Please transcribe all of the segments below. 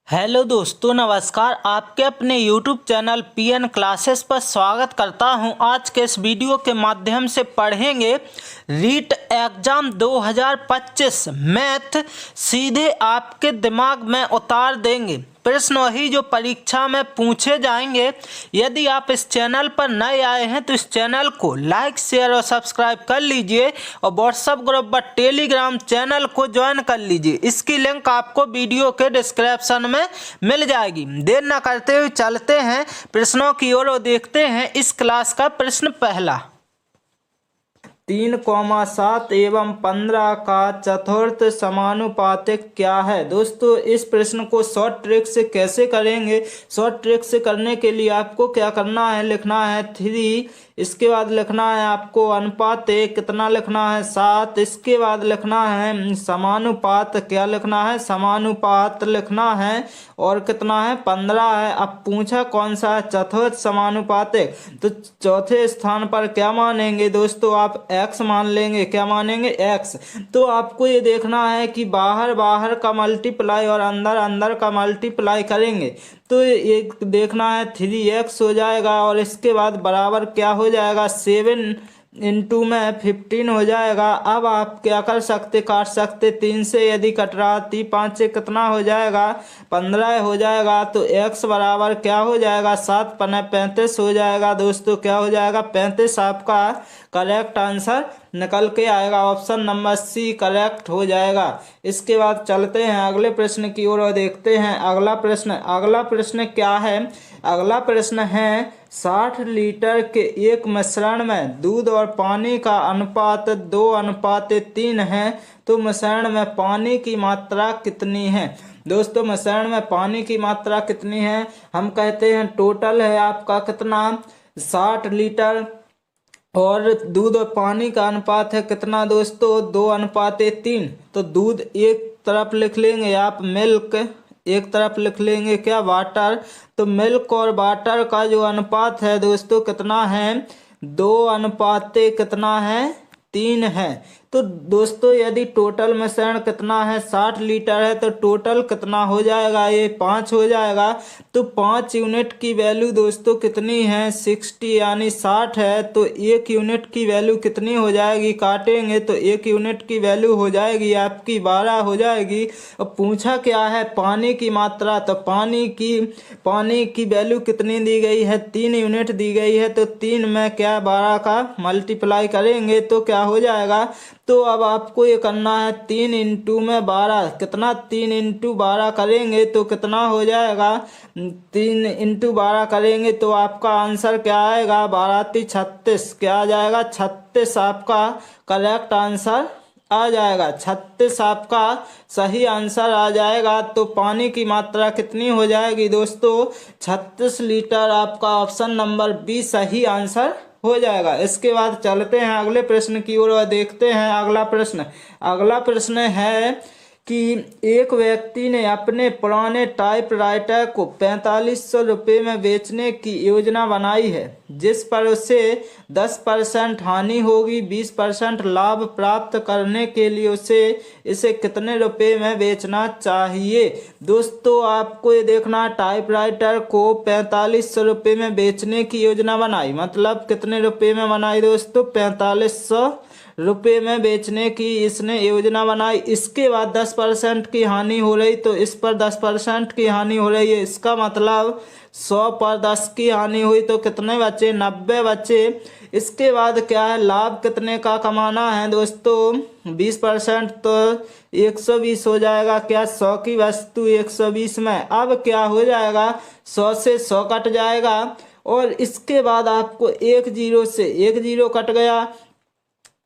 Hello दोस्तों, नमस्कार। आपके अपने YouTube चैनल पीएन क्लासेस पर स्वागत करता हूं। आज के इस वीडियो के माध्यम से पढ़ेंगे रीट एग्ज़ाम 2025 मैथ। सीधे आपके दिमाग में उतार देंगे प्रश्न वही जो परीक्षा में पूछे जाएंगे। यदि आप इस चैनल पर नए आए हैं तो इस चैनल को लाइक, शेयर और सब्सक्राइब कर लीजिए और व्हाट्सएप ग्रुप व टेलीग्राम चैनल को ज्वाइन कर लीजिए। इसकी लिंक आपको वीडियो के डिस्क्रिप्शन में मिल जाएगी। देर न करते हुए चलते हैं प्रश्नों की ओर और देखते हैं इस क्लास का प्रश्न पहला। 3,7 एवं 15 का चतुर्थ समानुपातिक क्या है। दोस्तों, इस प्रश्न को शॉर्ट ट्रिक से कैसे करेंगे। शॉर्ट ट्रिक से करने के लिए आपको क्या करना है, लिखना है 3, इसके बाद लिखना है आपको अनुपात 1, कितना लिखना है 7, इसके बाद लिखना है समानुपात, क्या लिखना है समानुपात लिखना है, और कितना है 15 है। अब पूछा कौन सा है चतुर्थ समानुपातिक, तो चौथे स्थान पर क्या मानेंगे दोस्तों आप, x मान लेंगे। क्या मानेंगे, x। तो आपको ये देखना है कि बाहर बाहर का मल्टीप्लाई और अंदर अंदर का मल्टीप्लाई करेंगे तो ये देखना है 3x हो जाएगा, और इसके बाद बराबर क्या हो जाएगा 7 इंटू में 15 हो जाएगा। अब आप क्या कर सकते, काट सकते 3 से, यदि कट रहा 5 से कितना हो जाएगा 15 हो जाएगा। तो x बराबर क्या हो जाएगा 7 पन्ने 35 हो जाएगा। दोस्तों क्या हो जाएगा 35, आपका करेक्ट आंसर निकल के आएगा। ऑप्शन नंबर सी करेक्ट हो जाएगा। इसके बाद चलते हैं अगले प्रश्न की ओर और देखते हैं अगला प्रश्न क्या है। अगला प्रश्न है 60 लीटर के एक मिश्रण में दूध और पानी का अनुपात 2:3 है, तो मिश्रण में पानी की मात्रा कितनी है। दोस्तों, मिश्रण में पानी की मात्रा कितनी है, हम कहते हैं टोटल है आपका कितना 60 लीटर, और दूध और पानी का अनुपात है कितना दोस्तों 2:3। तो दूध एक तरफ लिख लेंगे आप, मिल्क एक तरफ लिख लेंगे क्या वाटर। तो मिल्क और वाटर का जो अनुपात है दोस्तों कितना है 2:3 है। तो दोस्तों यदि टोटल मिश्रण कितना है 60 लीटर है, तो टोटल कितना हो जाएगा, ये 5 हो जाएगा। तो 5 यूनिट की वैल्यू दोस्तों कितनी है 60 यानी 60 है। तो 1 यूनिट की वैल्यू कितनी हो जाएगी, काटेंगे तो 1 यूनिट की वैल्यू हो जाएगी आपकी 12 हो जाएगी। अब पूछा क्या है पानी की मात्रा, तो पानी की वैल्यू कितनी दी गई है 3 यूनिट दी गई है। तो 3 में क्या 12 का मल्टीप्लाई करेंगे तो क्या हो जाएगा। तो अब आपको ये करना है 3 इंटू में 12, कितना 3 इंटू 12 करेंगे तो कितना हो जाएगा 3 इंटू 12 करेंगे तो आपका आंसर क्या आएगा 12×3 = 36। क्या आ जाएगा 36 आपका करेक्ट आंसर आ जाएगा। 36 आपका सही आंसर आ जाएगा। तो पानी की मात्रा कितनी हो जाएगी दोस्तों 36 लीटर, आपका ऑप्शन नंबर बी सही आंसर हो जाएगा। इसके बाद चलते हैं अगले प्रश्न की ओर और देखते हैं अगला प्रश्न है कि एक व्यक्ति ने अपने पुराने टाइपराइटर को 4500 रुपये में बेचने की योजना बनाई है, जिस पर उसे 10% हानि होगी। 20% लाभ प्राप्त करने के लिए उसे इसे कितने रुपए में बेचना चाहिए। दोस्तों आपको ये देखना, टाइपराइटर को 4500 रुपये में बेचने की योजना बनाई, मतलब कितने रुपये में बनाई दोस्तों 4500 रुपये में बेचने की इसने योजना बनाई। इसके बाद 10% की हानि हो रही, तो इस पर 10% की हानि हो रही है। इसका मतलब 100 पर 10 की हानि हुई तो कितने बचे 90 बचे। इसके बाद क्या है लाभ कितने का कमाना है दोस्तों 20%, तो 120 हो जाएगा। क्या 100 की वस्तु 120 में, अब क्या हो जाएगा 100 से 100 कट जाएगा, और इसके बाद आपको 1 0 से 1 0 कट गया।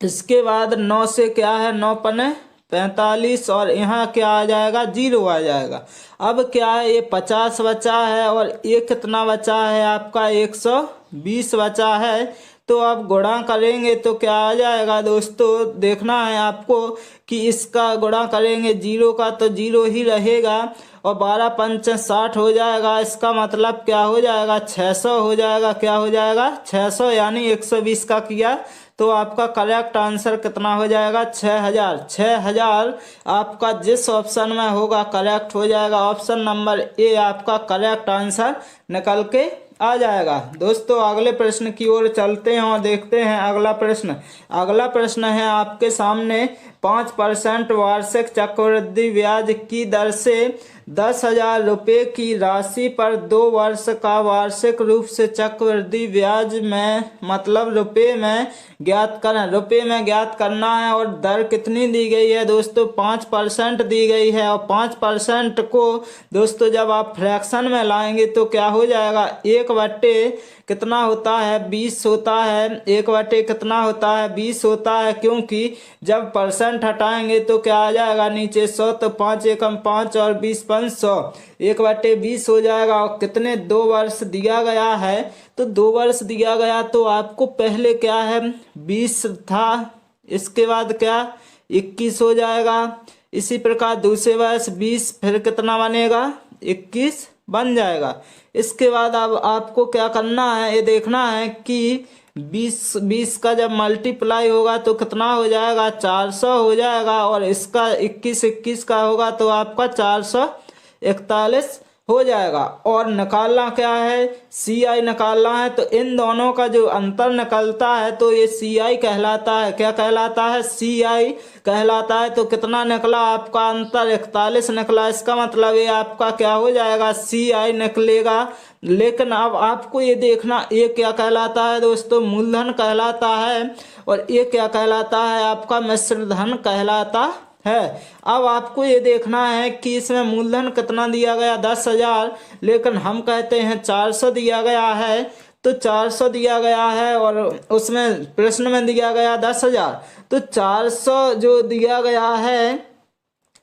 इसके बाद 9 से क्या है 9 पन्ने 45, और यहाँ क्या आ जाएगा 0 आ जाएगा। अब क्या है ये 50 बचा है, और ये कितना बचा है आपका 120 बचा है। तो आप गुणा करेंगे तो क्या आ जाएगा दोस्तों, देखना है आपको कि इसका गुणा करेंगे 0 का तो 0 ही रहेगा, और 12 पंच 60 हो जाएगा। इसका मतलब क्या हो जाएगा 600 हो जाएगा। क्या हो जाएगा 600, यानी 120 का किया तो आपका करेक्ट आंसर कितना हो जाएगा 6000। 6000 आपका जिस ऑप्शन में होगा करेक्ट हो जाएगा। ऑप्शन नंबर ए आपका करेक्ट आंसर निकल के आ जाएगा। दोस्तों अगले प्रश्न की ओर चलते हैं और देखते हैं अगला प्रश्न। अगला प्रश्न है आपके सामने 5% वार्षिक चक्रवृद्धि ब्याज की दर से 10,000 रुपये की राशि पर 2 वर्ष का वार्षिक रूप से चक्रवृद्धि ब्याज में मतलब रुपये में ज्ञात करें। रुपये में ज्ञात करना है और दर कितनी दी गई है दोस्तों 5% दी गई है। और 5% को दोस्तों जब आप फ्रैक्शन में लाएंगे तो क्या हो जाएगा 1/, कितना होता है 20 होता है। 1/, कितना होता है 20 होता है, क्योंकि जब परसेंट हटाएंगे तो क्या आ जाएगा नीचे 100, तो 5 एकम 5 और 20 पंच 100, 1/20 हो जाएगा। और कितने 2 वर्ष दिया गया है, तो 2 वर्ष दिया गया तो आपको पहले क्या है 20 था, इसके बाद क्या 21 हो जाएगा। इसी प्रकार दूसरे वर्ष 20, फिर कितना बनेगा 21 बन जाएगा। इसके बाद अब आपको क्या करना है, ये देखना है कि 20 का जब मल्टीप्लाई होगा तो कितना हो जाएगा 400 हो जाएगा। और इसका 21 का होगा तो आपका 441 हो जाएगा। और निकालना क्या है CI निकालना है, तो इन दोनों का जो अंतर निकलता है तो ये CI कहलाता है। क्या कहलाता है CI कहलाता है। तो कितना निकला आपका अंतर 41 निकला। इसका मतलब ये आपका क्या हो जाएगा CI निकलेगा। लेकिन अब आपको ये देखना ये क्या कहलाता है दोस्तों मूलधन कहलाता है, और ये क्या कहलाता है आपका मिश्र धन कहलाता है। अब आपको ये देखना है कि इसमें मूलधन कितना दिया गया 10,000, लेकिन हम कहते हैं 400 दिया गया है। तो 400 दिया गया है और उसमें प्रश्न में दिया गया 10,000, तो 400 जो दिया गया है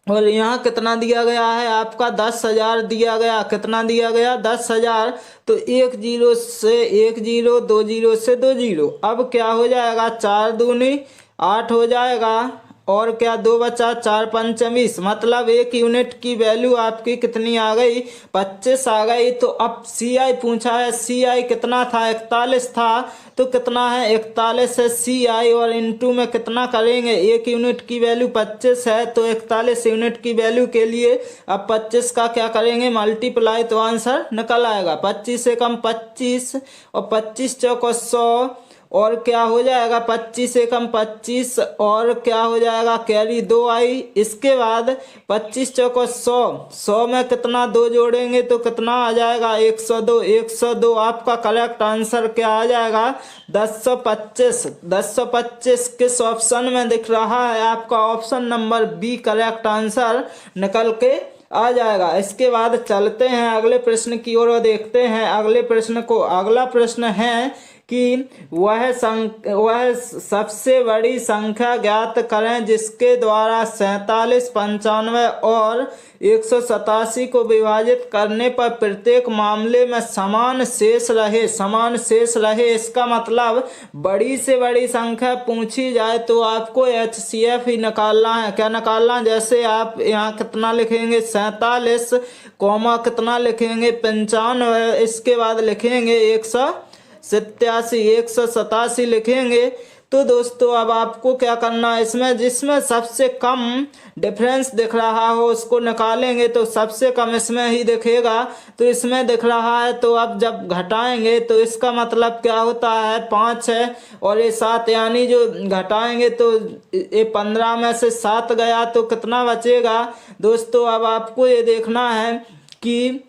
और यहाँ कितना दिया गया है आपका 10,000 दिया गया। कितना दिया गया 10,000, तो 1 0 से 1 0, 2 0 से 2 0। अब क्या हो जाएगा 4 दूनी 8 हो जाएगा, और क्या 2 बचा 4 पंच 20, मतलब 1 यूनिट की वैल्यू आपकी कितनी आ गई 25 आ गई। तो अब CI पूछा है, CI कितना था 41 था, तो कितना है 41 है CI, और इनटू में कितना करेंगे 1 यूनिट की वैल्यू 25 है, तो 41 यूनिट की वैल्यू के लिए अब 25 का क्या करेंगे मल्टीप्लाई, तो आंसर निकल आएगा 25 एकम 25 और 25 चौको 100, और क्या हो जाएगा 25 एकम 25, और क्या हो जाएगा कैरी 2 आई। इसके बाद 25 चौको 100, 100 में कितना 2 जोड़ेंगे तो कितना आ जाएगा 102। 102 आपका करेक्ट आंसर क्या आ जाएगा 1025। 1025 किस ऑप्शन में दिख रहा है आपका option number B correct answer निकल के आ जाएगा। इसके बाद चलते हैं अगले प्रश्न की ओर और देखते हैं अगले प्रश्न को। अगला प्रश्न है कि वह सबसे बड़ी संख्या ज्ञात करें जिसके द्वारा 47, 95 और 187 को विभाजित करने पर प्रत्येक मामले में समान शेष रहे। समान शेष रहे इसका मतलब बड़ी से बड़ी संख्या पूछी जाए तो आपको HCF ही निकालना है। क्या निकालना, जैसे आप यहाँ कितना लिखेंगे 47 कॉमा कितना लिखेंगे 95, इसके बाद लिखेंगे 187 लिखेंगे। तो दोस्तों अब आपको क्या करना है, इसमें जिसमें सबसे कम डिफरेंस दिख रहा हो उसको निकालेंगे, तो सबसे कम इसमें ही दिखेगा, तो इसमें दिख रहा है। तो अब जब घटाएंगे तो इसका मतलब क्या होता है 5 है और ये 7, यानी जो घटाएंगे तो ये 15 में से 7 गया तो कितना बचेगा दोस्तों। अब आपको ये देखना है कि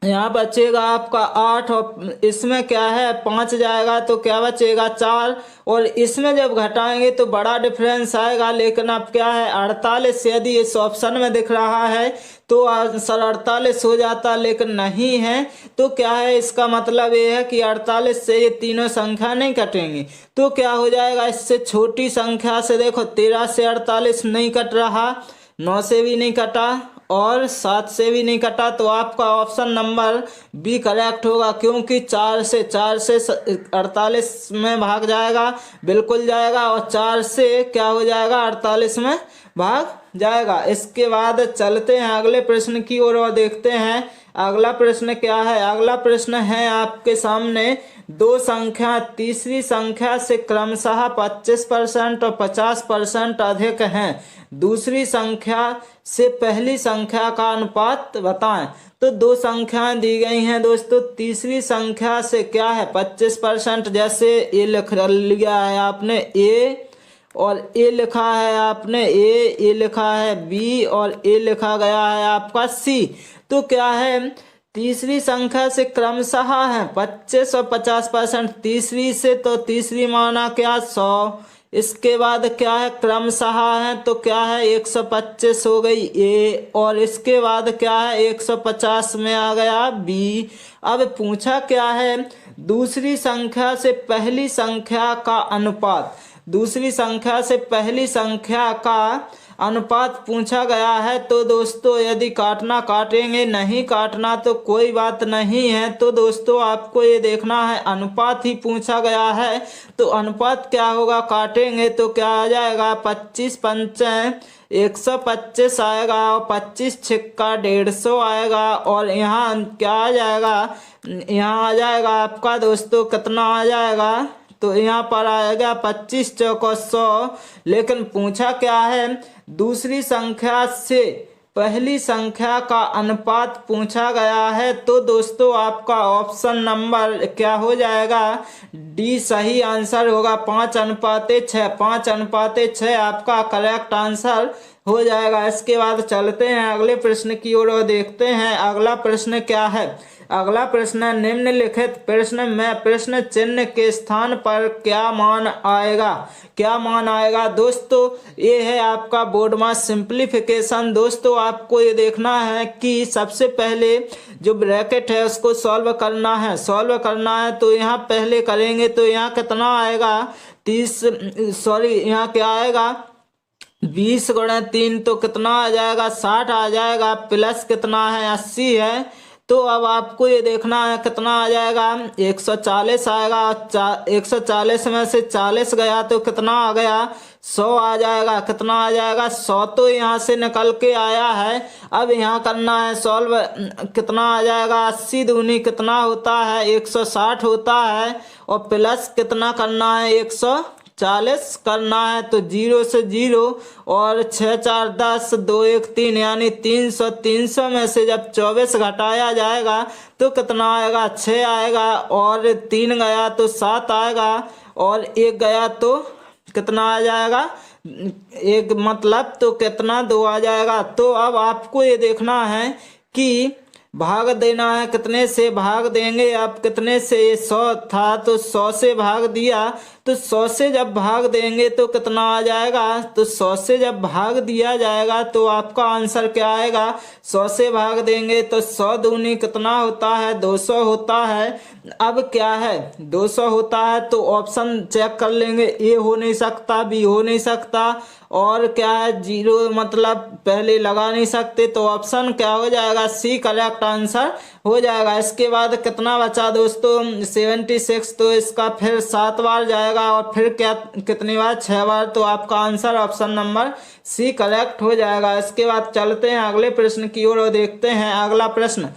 यहाँ बचेगा आपका 8 और इसमें क्या है 5 जाएगा तो क्या बचेगा 4, और इसमें जब घटाएंगे तो बड़ा डिफरेंस आएगा। लेकिन अब क्या है 48, यदि इस ऑप्शन में दिख रहा है तो आंसर 48 हो जाता, लेकिन नहीं है। तो क्या है इसका मतलब ये है कि 48 से ये तीनों संख्या नहीं कटेंगी, तो क्या हो जाएगा इससे छोटी संख्या से, देखो 13 से 48 नहीं कट रहा, 9 से भी नहीं कटा और 7 से भी नहीं कटा, तो आपका ऑप्शन नंबर बी करेक्ट होगा, क्योंकि 4 से 48 में भाग जाएगा, बिल्कुल जाएगा, और 4 से क्या हो जाएगा 48 में भाग जाएगा। इसके बाद चलते हैं अगले प्रश्न की ओर और देखते हैं अगला प्रश्न क्या है? अगला प्रश्न है आपके सामने, दो संख्या तीसरी संख्या से क्रमशः 25% और 50% अधिक हैं, दूसरी संख्या से पहली संख्या का अनुपात बताएं। तो दो संख्याएं दी गई हैं दोस्तों, तीसरी संख्या से क्या है 25%, जैसे ए लिख लिया है आपने ए, और ए लिखा है आपने ए लिखा है बी, और ए लिखा गया है आपका सी। तो क्या है, तीसरी संख्या से क्रमशः है 25 और 50%, तीसरी से तो तीसरी माना क्या 100, इसके बाद क्या है क्रमशः है तो क्या है 125 हो गई ए, और इसके बाद क्या है 150 में आ गया बी। अब पूछा क्या है, दूसरी संख्या से पहली संख्या का अनुपात, दूसरी संख्या से पहली संख्या का अनुपात पूछा गया है। तो दोस्तों यदि काटना काटेंगे, नहीं काटना तो कोई बात नहीं है। तो दोस्तों आपको ये देखना है, अनुपात ही पूछा गया है तो अनुपात क्या होगा, काटेंगे तो क्या आ जाएगा 25 पंचे 125 आएगा, और 25 छिक्का 150 आएगा, और यहाँ क्या आ जाएगा, यहाँ आ जाएगा आपका दोस्तों कितना आ जाएगा, तो यहाँ पर आएगा 25 चौको 100। लेकिन पूछा क्या है, दूसरी संख्या से पहली संख्या का अनुपात पूछा गया है। तो दोस्तों आपका ऑप्शन नंबर क्या हो जाएगा, डी सही आंसर होगा। 5:6, 5:6 आपका करेक्ट आंसर हो जाएगा। इसके बाद चलते हैं अगले प्रश्न की ओर और देखते हैं अगला प्रश्न क्या है। अगला प्रश्न है, निम्नलिखित प्रश्न में प्रश्न चिन्ह के स्थान पर क्या मान आएगा, क्या मान आएगा। दोस्तों ये है आपका बोर्ड में सिंप्लीफिकेशन। दोस्तों आपको ये देखना है कि सबसे पहले जो ब्रैकेट है उसको सॉल्व करना है, तो यहाँ पहले करेंगे तो यहाँ कितना आएगा 30, यहाँ क्या आएगा 20 गुणा 3 तो कितना आ जाएगा 60 आ जाएगा, प्लस कितना है 80 है। तो अब आपको ये देखना है कितना आ जाएगा 140 आएगा, 140 में से 40 गया तो कितना आ गया 100 आ जाएगा, कितना आ जाएगा 100। तो यहाँ से निकल के आया है। अब यहाँ करना है सॉल्व, कितना आ जाएगा 80 दूनी कितना होता है 160 होता है, और प्लस कितना करना है 140 करना है। तो 0 से 0 और 6 4 10 2 1 3 यानी 300, 300 में से जब 24 घटाया जाएगा तो कितना आएगा 6 आएगा, और 3 गया तो 7 आएगा, और 1 गया तो कितना आ जाएगा 1, मतलब तो कितना 2 आ जाएगा। तो अब आपको ये देखना है कि भाग देना है, कितने से भाग देंगे आप, कितने से 100 था तो 100 से भाग दिया, तो 100 से जब भाग देंगे तो कितना आ जाएगा, तो 100 से जब भाग दिया जाएगा तो आपका आंसर क्या आएगा, 100 से भाग देंगे तो 100 दूनी कितना होता है 200 होता है। अब क्या है 200 होता है तो ऑप्शन चेक कर लेंगे, ए हो नहीं सकता, बी हो नहीं सकता, और क्या है 0 मतलब पहले लगा नहीं सकते, तो ऑप्शन क्या हो जाएगा सी करेक्ट आंसर हो जाएगा। इसके बाद कितना बचा दोस्तों 76, तो इसका फिर 7 बार जाएगा, और फिर क्या कितनी बार 6 बार, तो आपका answer option number C correct हो जाएगा। इसके बाद चलते हैं अगले प्रश्न की ओर और देखते हैं अगला प्रश्न।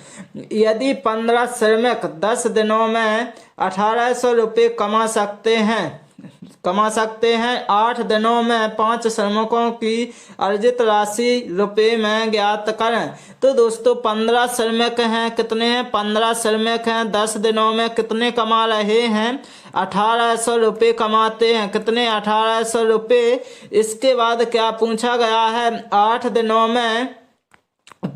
यदि 15 श्रमिक 10 दिनों में 1800 रुपये कमा सकते हैं, 8 दिनों में 5 श्रमिकों की अर्जित राशि रुपए में ज्ञात करें। तो दोस्तों 15 श्रमिक हैं, कितने हैं 15 श्रमिक हैं, 10 दिनों में कितने कमा रहे हैं 1800 रुपये कमाते हैं, कितने 1800 रुपये। इसके बाद क्या पूछा गया है 8 दिनों में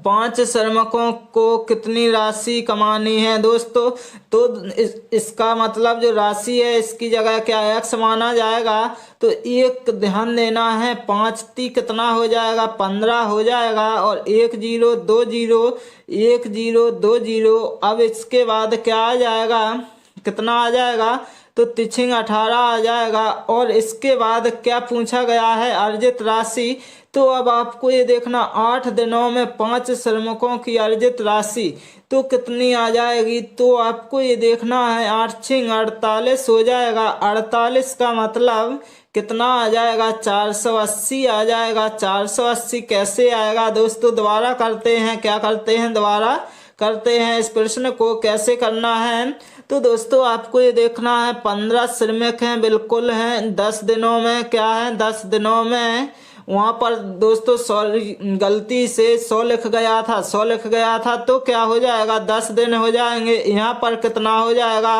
5 श्रमिकों को कितनी राशि कमानी है दोस्तों। तो इसका मतलब जो राशि है इसकी जगह क्या x माना जाएगा, तो एक ध्यान देना है 5 ती कितना हो जाएगा 15 हो जाएगा, और 1 0 2 0 1 0 2 0। अब इसके बाद क्या आ जाएगा, कितना आ जाएगा, तो तिछिंग 18 आ जाएगा। और इसके बाद क्या पूछा गया है अर्जित राशि। तो अब आपको ये देखना 8 दिनों में 5 श्रमिकों की अर्जित राशि तो कितनी आ जाएगी। तो आपको ये देखना है 8 छिंग 48 हो जाएगा, 48 का मतलब कितना आ जाएगा 480 आ जाएगा। 480 कैसे आएगा दोस्तों, दोबारा करते हैं, क्या करते हैं दोबारा करते हैं इस प्रश्न को कैसे करना है। तो दोस्तों आपको ये देखना है 15 श्रमिक हैं, बिल्कुल हैं। 10 दिनों में क्या है, 10 दिनों में वहाँ पर दोस्तों गलती से 100 लिख गया था, 100 लिख गया था, तो क्या हो जाएगा 10 दिन हो जाएंगे। यहाँ पर कितना हो जाएगा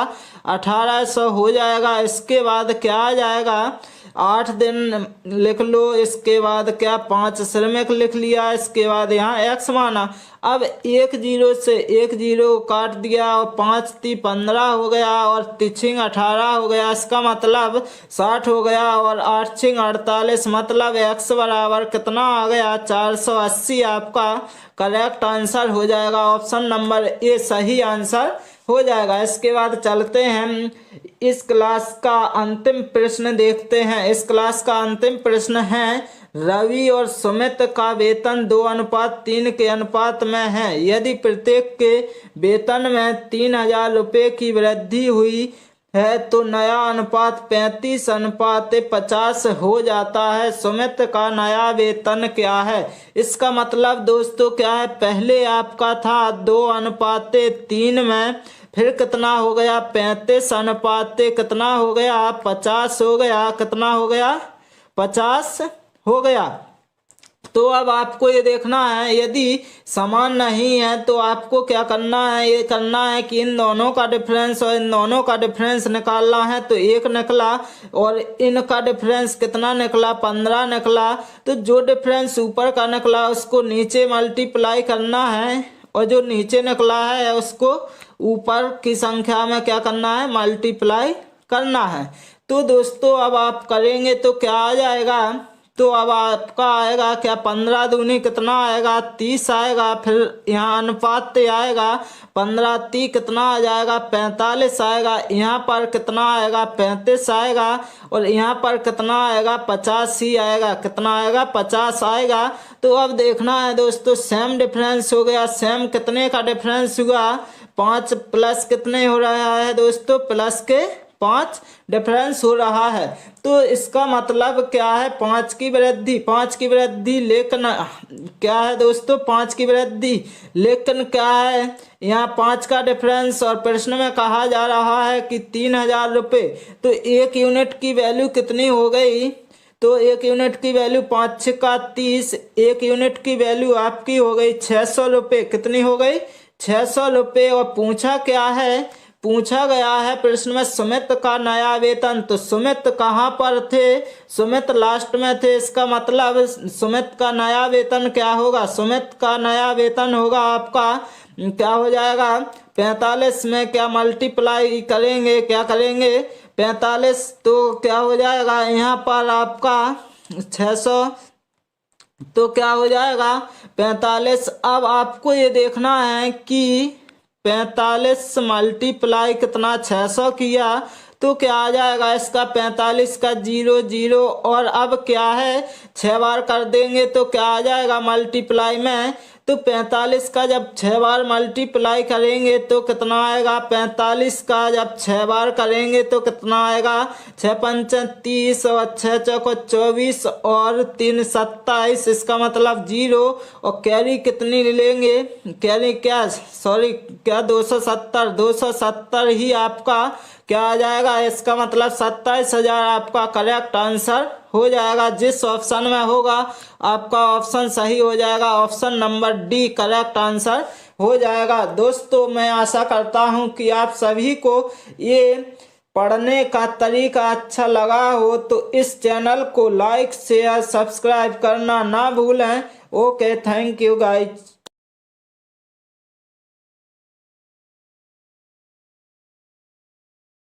1800 हो जाएगा। इसके बाद क्या आ जाएगा 8 दिन लिख लो। इसके बाद क्या 5 श्रमिक लिख लिया। इसके बाद यहाँ x माना। अब 1 0 से 1 0 काट दिया और 5 × 15 हो गया और 3 18 हो गया। इसका मतलब 60 हो गया और 8 × 48 मतलब x बराबर कितना आ गया 480 आपका करेक्ट आंसर हो जाएगा। ऑप्शन नंबर ए सही आंसर हो जाएगा। इसके बाद चलते हैं इस क्लास का अंतिम प्रश्न देखते हैं। इस क्लास का अंतिम प्रश्न है रवि और सुमित का वेतन 2:3 के अनुपात में है। यदि प्रत्येक के वेतन में 3000 रुपये की वृद्धि हुई है तो नया अनुपात 35:50 हो जाता है। सुमित का नया वेतन क्या है। इसका मतलब दोस्तों क्या है, पहले आपका था 2:3 में, फिर कितना हो गया 35 कितना हो गया 50 हो गया, कितना हो गया 50 हो गया। तो अब आपको ये देखना है यदि समान नहीं है तो आपको क्या करना है, ये करना है कि इन दोनों का डिफरेंस और इन दोनों का डिफरेंस निकालना है। तो 1 निकला और इनका डिफरेंस कितना निकला 15 निकला। तो जो डिफरेंस ऊपर का निकला उसको नीचे मल्टीप्लाई करना है और जो नीचे निकला है उसको ऊपर की संख्या में क्या करना है मल्टीप्लाई करना है। तो दोस्तों अब आप करेंगे तो क्या आ जाएगा, तो अब आपका आएगा क्या 15 दूनी कितना आएगा 30 आएगा। फिर यहाँ अनुपात आएगा 15 30 कितना आ जाएगा 45 आएगा। यहाँ पर कितना आएगा 35 आएगा और यहाँ पर कितना आएगा 50 ही आएगा, कितना आएगा 50 आएगा। तो अब देखना है दोस्तों सेम डिफरेंस हो गया। सेम कितने का डिफरेंस हुआ 5 प्लस कितने हो रहा है दोस्तों प्लस के 5 डिफरेंस हो रहा है। तो इसका मतलब क्या है 5 की वृद्धि लेकिन क्या है दोस्तों 5 की वृद्धि लेकिन क्या है यहाँ 5 का डिफरेंस और प्रश्न में कहा जा रहा है कि 3000 रुपये। तो 1 यूनिट की वैल्यू कितनी हो गई, तो 1 यूनिट की वैल्यू 5 × 6 = 30। 1 यूनिट की वैल्यू आपकी हो गई 600 रुपये, कितनी हो गई 600 रुपये। और पूछा क्या है, पूछा गया है प्रश्न में सुमित का नया वेतन। तो सुमित कहाँ पर थे, सुमित लास्ट में थे। इसका मतलब सुमित का नया वेतन क्या होगा, सुमित का नया वेतन होगा आपका क्या हो जाएगा 45 में क्या मल्टीप्लाई करेंगे, क्या करेंगे 45 तो क्या हो जाएगा यहाँ पर आपका 600 तो क्या हो जाएगा 45। अब आपको ये देखना है कि 45 मल्टीप्लाई कितना 600 किया तो क्या आ जाएगा इसका 45 का 0 0 और अब क्या है 6 बार कर देंगे तो क्या आ जाएगा मल्टीप्लाई में। तो 45 का जब 6 बार मल्टीप्लाई करेंगे तो कितना आएगा 45 का जब 6 बार करेंगे तो कितना आएगा 6 × 5 = 30 और 6 × 4 = 24 और 3 × 27। इसका मतलब 0 और कैरी कितनी लेंगे, कैरी क्या 270 ही आपका क्या आ जाएगा। इसका मतलब 27,000 आपका करेक्ट आंसर हो जाएगा। जिस ऑप्शन में होगा आपका ऑप्शन सही हो जाएगा। Option number D correct answer हो जाएगा। दोस्तों मैं आशा करता हूं कि आप सभी को ये पढ़ने का तरीका अच्छा लगा हो तो इस चैनल को लाइक शेयर सब्सक्राइब करना ना भूलें। Okay, thank you guys.